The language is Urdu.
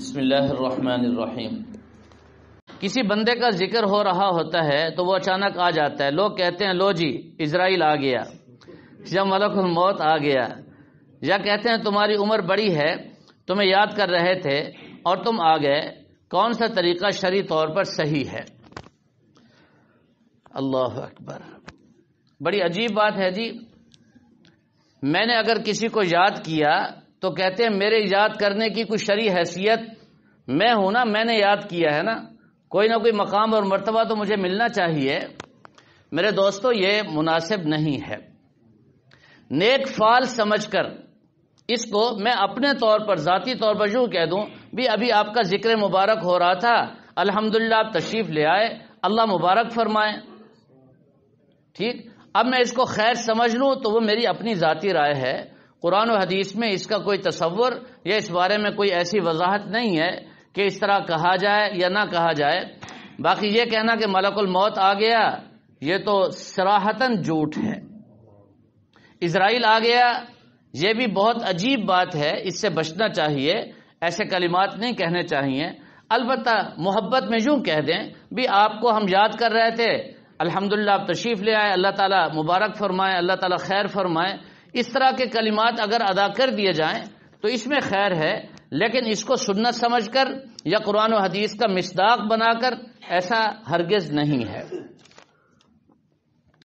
بسم اللہ الرحمن الرحیم۔ کسی بندے کا ذکر ہو رہا ہوتا ہے تو وہ اچانک آ جاتا ہے، لوگ کہتے ہیں لو جی اسرائیل آ گیا یا ملک الموت آ گیا، یا کہتے ہیں تمہاری عمر بڑی ہے، تمہیں یاد کر رہے تھے اور تم آ گئے، کون سا طریقہ شرعی طور پر صحیح ہے؟ اللہ اکبر، بڑی عجیب بات ہے جی۔ میں نے اگر کسی کو یاد کیا تو کہتے ہیں میرے یاد کرنے کی کوئی شرعی حیثیت میں ہوں نا، میں نے یاد کیا ہے نا، کوئی نہ کوئی مقام اور مرتبہ تو مجھے ملنا چاہیے۔ میرے دوستو، یہ مناسب نہیں ہے۔ نیک فعل سمجھ کر اس کو میں اپنے طور پر ذاتی طور پر یوں کہہ دوں بھی ابھی آپ کا ذکر مبارک ہو رہا تھا، الحمدللہ آپ تشریف لے آئے، اللہ مبارک فرمائے، ٹھیک۔ اب میں اس کو خیر سمجھ لوں تو وہ میری اپنی ذاتی رائے ہے، قرآن و حدیث میں اس کا کوئی تصور یا اس بارے میں کوئی ایسی وضاحت نہیں ہے کہ اس طرح کہا جائے یا نہ کہا جائے۔ باقی یہ کہنا کہ ملک الموت آ گیا یہ تو صراحتاً جھوٹ ہے۔ اسرائیل آ گیا یہ بھی بہت عجیب بات ہے، اس سے بچنا چاہیے، ایسے کلمات نہیں کہنے چاہیے۔ البتہ محبت میں یوں کہہ دیں بھی آپ کو ہم یاد کر رہے تھے، الحمدللہ آپ تشریف لے آئے، اللہ تعالیٰ مبارک فرمائے، اللہ تعالیٰ خیر فرمائے۔ اس طرح کے کلمات اگر ادا کر دیے جائیں تو اس میں خیر ہے، لیکن اس کو سنت سمجھ کر یا قرآن و حدیث کا مصداق بنا کر ایسا ہرگز نہیں ہے۔